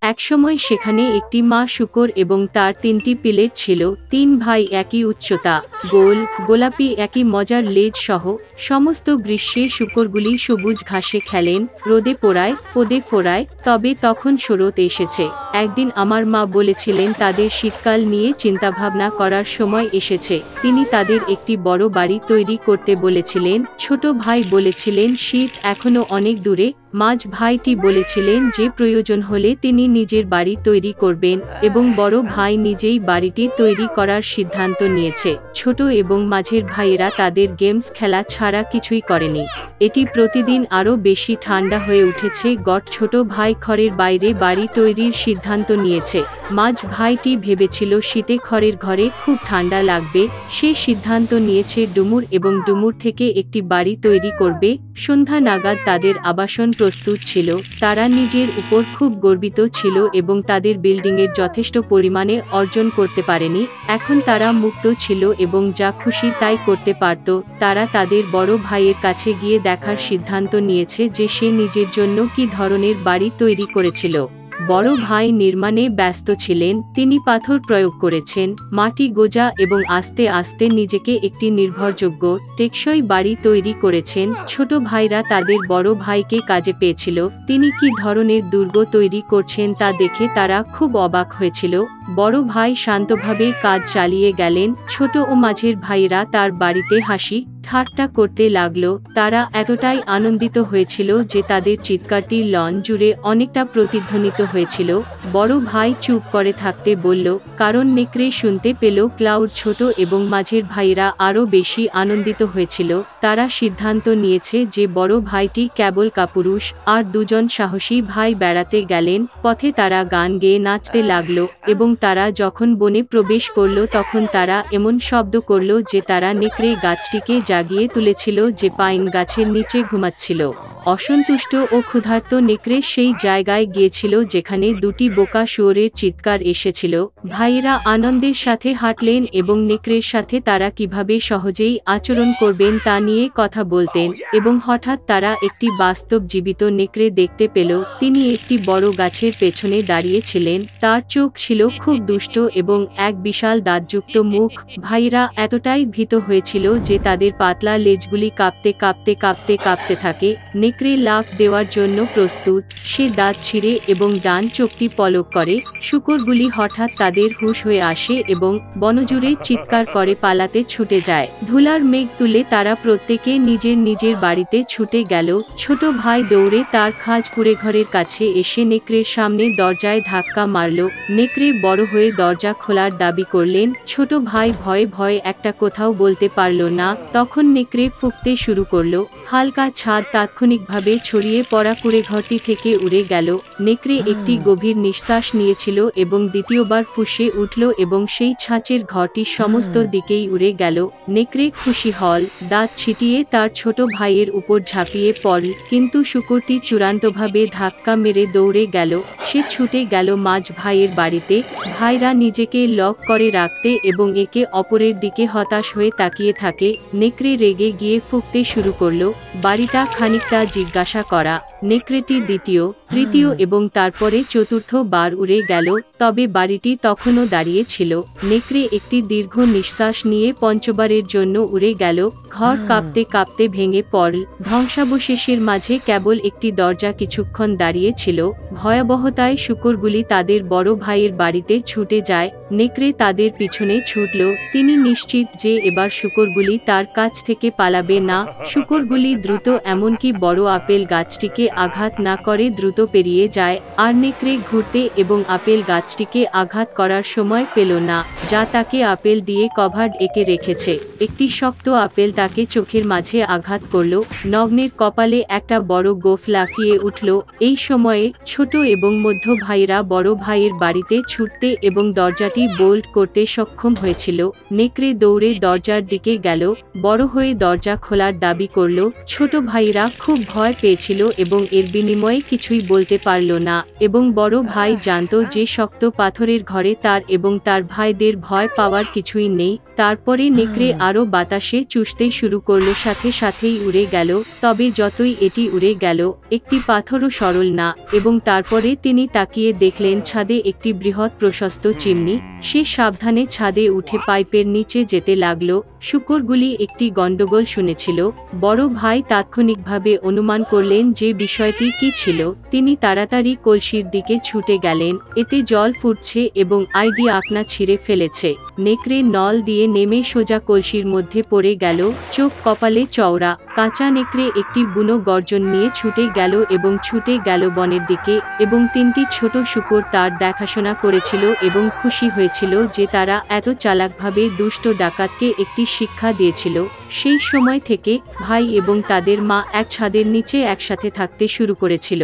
একসময় সেখানে একটি মা শূকর এবং তার ৩টি পিলেট ছিল। ৩ ভাই একই উচ্চতা, গোল, গোলাপি একই মজার লেজ সহ। সমস্ত গ্রীষ্মে শূকরগুলি সবুজ ঘাসে খেলেন, রোদে পোড়ায়, পদে ফোড়ায়। তবে তখন শরৎ এসেছে। একদিন আমার মা বলেছিলেন তাদের শীতকাল নিয়ে চিন্তাভাবনা করার সময় এসেছে। তিনি তাদের একটি বড় বাড়ি তৈরি করতে বলেছিলেন। ছোট ভাই বলেছিলেন শীত এখনো অনেক দূরে। মাঝ ভাইটি বলেছিলেন যে প্রয়োজন হলে তিনি নিজের বাড়ি তৈরি করবেন এবং বড় ভাই নিজেই বাড়িটি তৈরি করার সিদ্ধান্ত নিয়েছে। ছোট এবং মাঝের ভাইয়েরা তাদের গেমস খেলা ছাড়া কিছুই করেনি। এটি প্রতিদিন আরও বেশি ঠান্ডা হয়ে উঠেছে। ছোট ভাই খড়ের বাইরে বাড়ি তৈরির সিদ্ধান্ত নিয়েছে। মাঝ ভাইটি ভেবেছিল শীতে খড়ের ঘরে খুব ঠান্ডা লাগবে। সে সিদ্ধান্ত নিয়েছে ডুমুর এবং ডুমুর থেকে একটি বাড়ি তৈরি করবে। সন্ধ্যা নাগাদ তাদের আবাসন প্রস্তুত ছিল। তারা নিজের উপর খুব গর্বিত ছিল এবং তাদের বিল্ডিংয়ের যথেষ্ট পরিমাণে অর্জন করতে পারেনি। এখন তারা মুক্ত ছিল এবং যা খুশি তাই করতে পারত। তারা তাদের বড় ভাইয়ের কাছে গিয়ে দেখার সিদ্ধান্ত নিয়েছে যে সে নিজের জন্য কী ধরনের বাড়ি তৈরি করেছিল। বড় ভাই নির্মাণে ব্যস্ত ছিলেন। তিনি পাথর প্রয়োগ করেছেন, মাটি গোজা এবং আস্তে আস্তে নিজেকে একটি নির্ভরযোগ্য, টেকসই বাড়ি তৈরি করেছেন। ছোট ভাইরা তাদের বড় ভাইকে কাজে পেয়েছিল। তিনি কী ধরনের দুর্গ তৈরি করছেন তা দেখে তারা খুব অবাক হয়েছিল। বড় ভাই শান্তভাবে কাজ চালিয়ে গেলেন। ছোট ও মাঝের ভাইরা তার বাড়িতে হাসি ঠাট্টা করতে লাগলো। তারা এতটাই আনন্দিত হয়েছিল যে তাদের চিৎকারটি লন জুড়ে অনেকটা প্রতিধ্বনিত হয়েছিল। বড় ভাই চুপ করে থাকতে বলল, কারণ নেকড়ে শুনতে পেল। ক্লাউড ছোট এবং মাঝের ভাইরা আরও বেশি আনন্দিত হয়েছিল। তারা সিদ্ধান্ত নিয়েছে যে বড় ভাইটি কেবল কাপুরুষ আর দুজন সাহসী ভাই বেড়াতে গেলেন। পথে তারা গান গেয়ে নাচতে লাগলো এবং তারা যখন বনে প্রবেশ করল তখন তারা এমন শব্দ করল যে তারা নেকড়ে গাছটিকে জাগিয়ে তুলেছিল যে পাইন গাছের নিচে ঘুমাচ্ছিল। অসন্তুষ্ট ও ক্ষুধার্ত নেকড়ে সেই জায়গায় গিয়েছিল যেখানে দুটি বোকা শুয়োরের চিৎকার এসেছিল। ভাইয়েরা আনন্দের সাথে হাঁটলেন এবং নেকড়ের সাথে তারা কিভাবে সহজেই আচরণ করবেন তা নিয়ে কথা বলতেন এবং হঠাৎ তারা একটি বাস্তব জীবিত নেকড়ে দেখতে পেল। তিনি একটি বড় গাছের পেছনে দাঁড়িয়েছিলেন। তার চোখ ছিল খুব দুষ্ট এবং এক বিশাল দাঁতযুক্ত মুখ। ভাইয়েরা এতটাই ভীত হয়েছিল যে তাদের পাতলা লেজগুলি কাঁপতে কাঁপতে কাঁপতে কাঁপতে থাকে। নেকড়ে লাফ দেওয়ার জন্য প্রস্তুত। সে দাঁত ছিঁড়ে এবং ডান চোখটি পলক করে। শূকরগুলি হঠাৎ তাদের হুঁশ হয়ে আসে এবং বনজুড়ে চিৎকার করে পালাতে ছুটে যায়। ধুলার মেঘ তুলে তারা প্রত্যেকে নিজের নিজের বাড়িতে ছুটে গেল। ছোট ভাই দৌড়ে তার খাঁজ কুড়ে ঘরের কাছে এসে নেকড়ের সামনে দরজায় ধাক্কা মারল। নেকড়ে বড় হয়ে দরজা খোলার দাবি করলেন। ছোট ভাই ভয়ে ভয়ে একটা কোথাও বলতে পারল না। তখন নেকড়ে ফুঁকতে শুরু করল। হালকা ছাদ তাৎক্ষণিকভাবে ছড়িয়ে পড়া কুড়ে ঘরটি থেকে উড়ে গেল। নেকড়ে একটি গভীর নিঃশ্বাস নিয়েছিল এবং দ্বিতীয়বার ফুঁসে উঠল এবং সেই ছাঁচের ঘরটি সমস্ত দিকেই উড়ে গেল। নেকড়ে খুশি হল, দাঁত ছিটিয়ে তার ছোট ভাইয়ের উপর ঝাঁপিয়ে পড়ল, কিন্তু শূকরটি চূড়ান্তভাবে ধাক্কা মেরে দৌড়ে গেল। সে ছুটে গেল মাঝ ভাইয়ের বাড়িতে। ভাইরা নিজেকে লক করে রাখতে এবং একে অপরের দিকে হতাশ হয়ে তাকিয়ে থাকে। নেকড়ে রেগে গিয়ে ফুঁকতে শুরু করল। বাড়িটা খানিকটা জিজ্ঞাসা করা। নেকড়েটি দ্বিতীয়, তৃতীয় এবং তারপরে চতুর্থ বার উড়ে গেল, তবে বাড়িটি তখনও দাঁড়িয়ে ছিল। নেকড়ে একটি দীর্ঘ নিঃশ্বাস নিয়ে পঞ্চবারের জন্য উড়ে গেল। ঘর কাঁপতে কাঁপতে ভেঙে পড়ল। ধ্বংসাবশেষের মাঝে কেবল একটি দরজা কিছুক্ষণ দাঁড়িয়ে ছিল। ভয়াবহতায় শূকরগুলি তাদের বড় ভাইয়ের বাড়িতে ছুটে যায়। নেকড়ে তাদের পিছনে ছুটল। তিনি নিশ্চিত যে এবার শূকরগুলি তার কাছ থেকে পালাবে না। শূকরগুলি দ্রুত, এমনকি বড় আপেল গাছটিকে আঘাত না করে দ্রুত পেরিয়ে যায়। আর নেকড়ে ঘুরতে এবং আপেল গাছটিকে আঘাত করার সময় পেল না, যা তাকে আপেল দিয়ে কভার্ড এঁকে রেখেছে। একটি শক্ত আপেল তাকে চোখের মাঝে আঘাত করল। নগ্নের কপালে একটা বড় গোঁফ লাফিয়ে উঠল। এই সময়ে ছোট এবং মধ্য ভাইরা বড় ভাইয়ের বাড়িতে ছুটতে এবং দরজাটি বোল্ট করতে সক্ষম হয়েছিল। নেকড়ে দৌড়ে দরজার দিকে গেল, বড় হয়ে দরজা খোলার দাবি করল। ছোট ভাইরা খুব ভয় পেয়েছিল এবং এর বিনিময়ে কিছুই বলতে পারল না, এবং বড় ভাই জানত যে শক্ত পাথরের ঘরে তার এবং তার ভাইদের ভয় পাওয়ার কিছুই নেই। তারপরে নেকড়ে আরও বাতাসে চুষতে শুরু করল, সাথে সাথেই উড়ে গেল। তবে যতই এটি উড়ে গেল, একটি পাথরও সরল না। এবং তারপরে তিনি তাকিয়ে দেখলেন ছাদে একটি বৃহৎ প্রশস্ত চিমনি। সে সাবধানে ছাদে উঠে পাইপের নিচে যেতে লাগল। শূকরগুলি একটি গন্ডগোল শুনেছিল। বড় ভাই তাৎক্ষণিকভাবে অনুমান করলেন যে বিষয়টি কি ছিল। তিনি তাড়াতাড়ি কলসির দিকে ছুটে গেলেন। এতে জল ফুটছে এবং আইডি আকনা ছিঁড়ে ফেলেছে। নেকড়ে নল দিয়ে নেমে সোজা কলসির মধ্যে পড়ে গেল, চোখ কপালে চওড়া। কাঁচা নেকড়ে একটি বুনো গর্জন নিয়ে ছুটে গেল এবং ছুটে গেল বনের দিকে। এবং তিনটি ছোট শূকর তার দেখাশোনা করেছিল এবং খুশি হয়েছিল যে তারা এত চালাকভাবে দুষ্ট ডাকাতকে একটি শিক্ষা দিয়েছিল। সেই সময় থেকে ভাই এবং তাদের মা এক ছাদের নিচে একসাথে থাকতে শুরু করেছিল।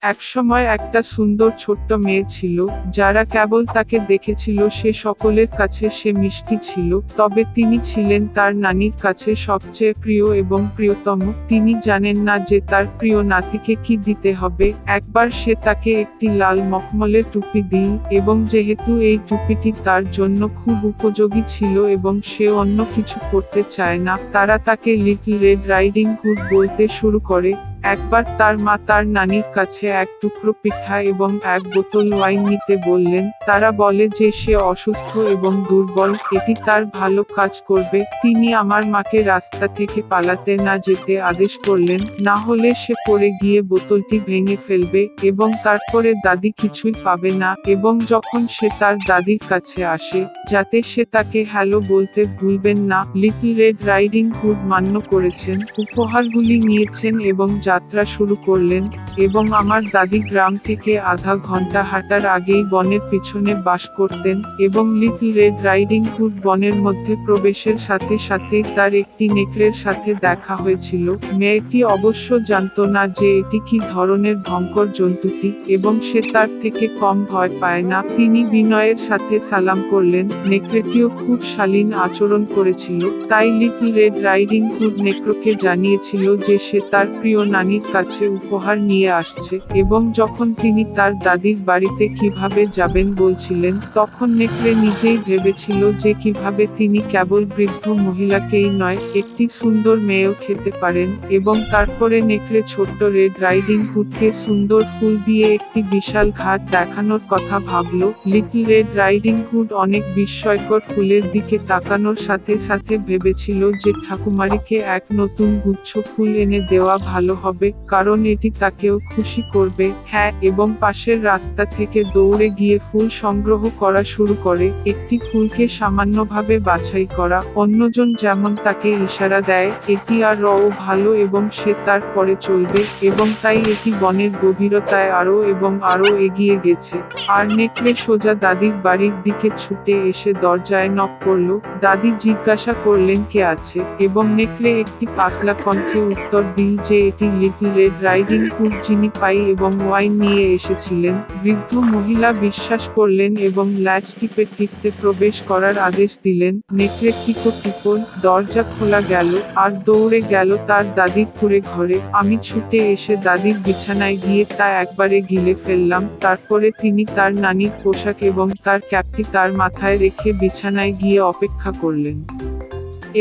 একসময় একটা সুন্দর ছোট্ট মেয়ে ছিল, যারা কেবল তাকে দেখেছিল সে সকলের কাছে সে মিষ্টি ছিল। তবে তিনি ছিলেন তার নানির কাছে সবচেয়ে প্রিয় এবং প্রিয়তম। তিনি জানেন না যে তার প্রিয় নাতিকে কি দিতে হবে। একবার সে তাকে একটি লাল মখমলের টুপি দিল, এবং যেহেতু এই টুপিটি তার জন্য খুব উপযোগী ছিল এবং সে অন্য কিছু করতে চায় না, তারা তাকে লিটল রেড রাইডিং হুড বলতে শুরু করে। একবার তার মা তার নানির কাছে এক টুকরো পিঠা এবং এক বোতল ওয়াইন নিতে বললেন। তারা বলে যে সে অসুস্থ এবং দুর্বল, এটি তার ভালো কাজ করবে। তিনি আমার মাকে রাস্তা থেকে পালাতে না যেতে আদেশ করলেন, না হলে সে পড়ে গিয়ে বোতলটি ভেঙে ফেলবে এবং তারপরে দাদি কিছুই পাবে না। এবং যখন সে তার দাদির কাছে আসে, যাতে সে তাকে হ্যালো বলতে ভুলবেন না। লিটল রেড রাইডিং হুড মান্য করেছেন, উপহারগুলি নিয়েছেন এবং যাত্রা শুরু করলেন। এবং আমার দাদি গ্রাম থেকে আধা ঘন্টা হাঁটার আগেই বনের পিছনে বাস করতেন। এবং লিটল রেড রাইডিং হুড বনের মধ্যে প্রবেশের সাথে সাথে তার একটি নেকড়ের সাথে দেখা হয়েছিল। মেয়েটি অবশ্য জানত না যে এটি কি ধরনের ভয়ঙ্কর জন্তুটি, এবং সে তার থেকে কম ভয় পায় না। তিনি বিনয়ের সাথে সালাম করলেন। নেকড়েটিও খুব শালীন আচরণ করেছিল। তাই লিটল রেড রাইডিং হুড নেকড়েকে জানিয়েছিল যে সে তার প্রিয় নানির কাছে উপহার নিয়ে আসছে। এবং যখন তিনি তার দাদির বাড়িতে কিভাবে যাবেন বলছিলেন, তখন নেকড়ে নিজেই ভেবেছিল যে কিভাবে তিনি কেবল বৃদ্ধ মহিলাকেই নয়, একটি সুন্দর মেয়েও খেতে পারেন। এবং তারপরে নেকড়ে ছোট্ট রেড রাইডিং হুডকে সুন্দর ফুল দিয়ে একটি বিশাল ঘাট দেখানোর কথা ভাবল। লিটল রেড রাইডিং হুড অনেক বিস্ময়কর ফুলের দিকে তাকানোর সাথে সাথে ভেবেছিল যে ঠাকুমারিকে এক নতুন গুচ্ছ ফুল এনে দেওয়া ভালো হবে, কারণ এটি তাকেও খুশি করবে। হ্যাঁ, এবং পাশের রাস্তা থেকে দৌড়ে গিয়ে ফুল সংগ্রহ করা শুরু করে। একটি ফুলকে সামান্যভাবে বাছাই করা, অন্যজন যেমন তাকে ইশারা দেয় এটি আরও ভালো এবং সে তার পরে চলবে। এবং তাই এটি বনের গভীরতায় আরো এবং আরো এগিয়ে গেছে। আর নেকড়ে সোজা দাদির বাড়ির দিকে ছুটে এসে দরজায় নক করলো। দাদি জিজ্ঞাসা করলেন কে আছে, এবং নেকড়ে একটি পাতলা কণ্ঠে উত্তর দিল যে এটি লিটল রেড রাইডিং হুড, যিনি পাই এবং ওয়াইন নিয়ে এসেছিলেন। বৃদ্ধ মহিলা বিশ্বাস করলেন এবং ল্যাচ টিপে টিপতে প্রবেশ করার আদেশ দিলেন। নেকড়ে টিপো দরজা খোলা গেল আর দৌড়ে গেল তার দাদির কুঁড়ে ঘরে। আমি ছুটে এসে দাদির বিছানায় গিয়ে তা একবারে গিলে ফেললাম। তারপরে তিনি তার নানির পোশাক এবং তার ক্যাপটি তার মাথায় রেখে বিছানায় গিয়ে অপেক্ষা করলেন।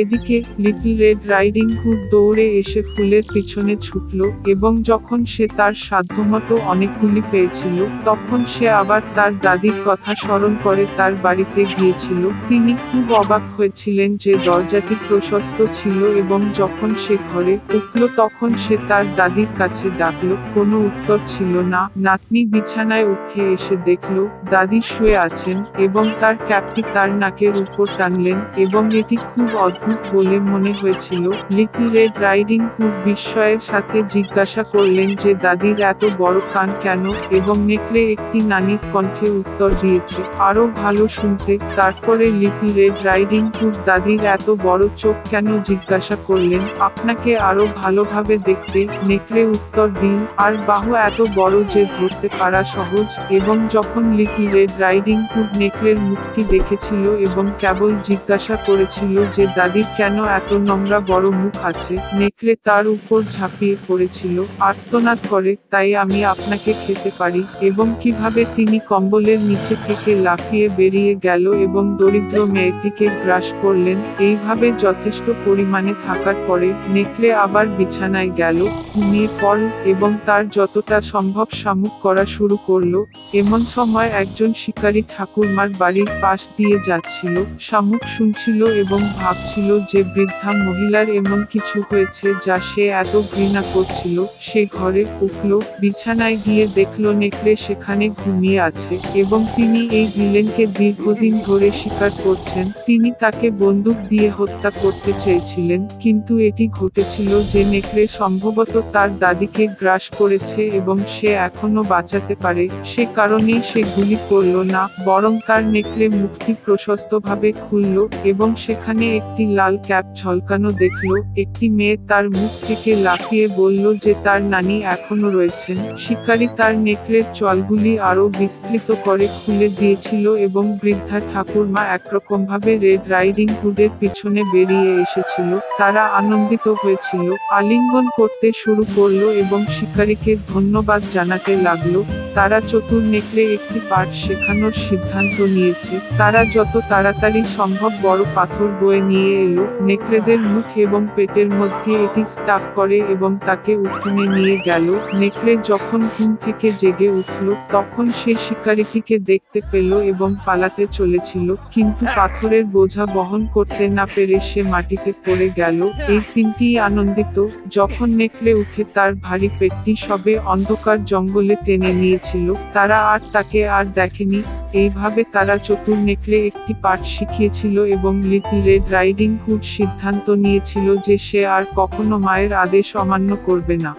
এদিকে লিটল রেড রাইডিং হুড দৌড়ে এসে ফুলের পিছনে ছুটল, এবং যখন সে তার সাধ্যমতো অনেকগুলি পেয়েছিল, তখন সে আবার তার দাদির কথা স্মরণ করে তার বাড়িতে গিয়েছিল। তিনি খুব অবাক হয়েছিলেন যে দরজাটি প্রশস্ত ছিল, এবং যখন সে ঘরে উঠল তখন সে তার দাদির কাছে ডাকল, কোনো উত্তর ছিল না। নাতনি বিছানায় উঠে এসে দেখল দাদি শুয়ে আছেন এবং তার ক্যাপটি তার নাকের উপর টানলেন, এবং এটি খুব অদ্ভুত বলে মনে হয়েছিল। লিটল রেড রাইডিং হুড বিস্ময়ের সাথে জিজ্ঞাসা করলেন যে দাদির এত বড় কান কেন, এবং নেকড়ে একটি নানির কণ্ঠে উত্তর দিয়েছে, আরো ভালো শুনতে। তারপরে লিটল রেড রাইডিং হুড দাদির এত বড় চোখ কেন জিজ্ঞাসা করলেন, আপনাকে আরো ভালোভাবে দেখতে, নেকড়ে উত্তর দিল, আর বাহু এত বড় যে ধরতে পারা সহজ। এবং যখন লিটল রেড রাইডিং হুড নেকড়ের মুখটি দেখেছিল এবং কেবল জিজ্ঞাসা করেছিল যে দাদি দাদির কেন এত নোংরা বড় মুখ আছে। নেকড়ে তার উপর ঝাঁপিয়ে পড়েছিল, আর্তনাদ করে, তাই আমি আপনাকে খেতে পারি। এবং কিভাবে তিনি কম্বলের নিচে থেকে লাফিয়ে বেরিয়ে গেল এবং দরিদ্র মেয়েটিকে গ্রাস করলেন। এইভাবে যথেষ্ট পরিমাণে থাকার পরে নেকড়ে আবার বিছানায় গেল, ঘুমিয়ে পড়ল এবং তার যতটা সম্ভব শামুক করা শুরু করলো। এমন সময় একজন শিকারী ঠাকুরমার বাড়ির পাশ দিয়ে যাচ্ছিল, শামুক শুনছিল এবং ভাবছিল যে বৃদ্ধা মহিলার এমন কিছু হয়েছে যা সে এত ঘৃণা করছিল। সে ঘরে উঠল, বিছানায় গিয়ে দেখল নেকড়ে সেখানে ঘুমিয়ে আছে এবং তিনি এই ভিলেনকে দীর্ঘদিন ধরে শিকার করছেন। তিনি তাকে বন্দুক দিয়ে হত্যা করতে চেয়েছিলেন, কিন্তু এটি ঘটেছিল যে নেকড়ে সম্ভবত তার দাদিকে গ্রাস করেছে এবং সে এখনো বাঁচাতে পারে। সে কারণেই সে গুলি করল না, বরং তার নেকড়ে মুখটি প্রশস্তভাবে খুলল এবং সেখানে একটি লাল ক্যাপ ঝলকানো দেখল। একটি মেয়ে তার মুখ থেকে লাফিয়ে বলল যে তার নানি এখনো রয়েছেন। শিকারী তার নেকড়ের চলগুলি আরো বিস্তৃত করে খুলে দিয়েছিল এবং বৃদ্ধা ঠাকুরমা একরকমভাবে রেড রাইডিং হুডের পিছনে বেরিয়ে এসেছিল। তারা আনন্দিত হয়েছিল, আলিঙ্গন করতে শুরু করলো এবং শিকারীকে ধন্যবাদ জানাতে লাগলো। তারা চতুর নেকড়ে একটি পাঠ শেখানোর সিদ্ধান্ত নিয়েছে। তারা যত তাড়াতাড়ি সম্ভব বড় পাথর বয়ে নিয়ে এলো, নেকড়েদের মুখ এবং পেটের মধ্যে এটি স্টাফ করে এবং তাকে উঠোনে নিয়ে গেল। নেকড়ে যখন ঘুম থেকে জেগে উঠল তখন সে শিকারীটিকে দেখতে পেল এবং পালাতে চলেছিল, কিন্তু পাথরের বোঝা বহন করতে না পেরে সে মাটিতে পড়ে গেল। এই তিনটিই আনন্দিত যখন নেকড়ে উঠে তার ভারী পেটটি সবে অন্ধকার জঙ্গলে টেনে নিয়েছিল। তারা আর তাকে আর দেখেনি। এইভাবে তারা চতুর নেকড়ে একটি পাঠ শিখিয়েছিল এবং লিটল রেড রাইডিং হুড সিদ্ধান্ত নিয়েছিল যে সে আর কখনো মায়ের আদেশ অমান্য করবে না।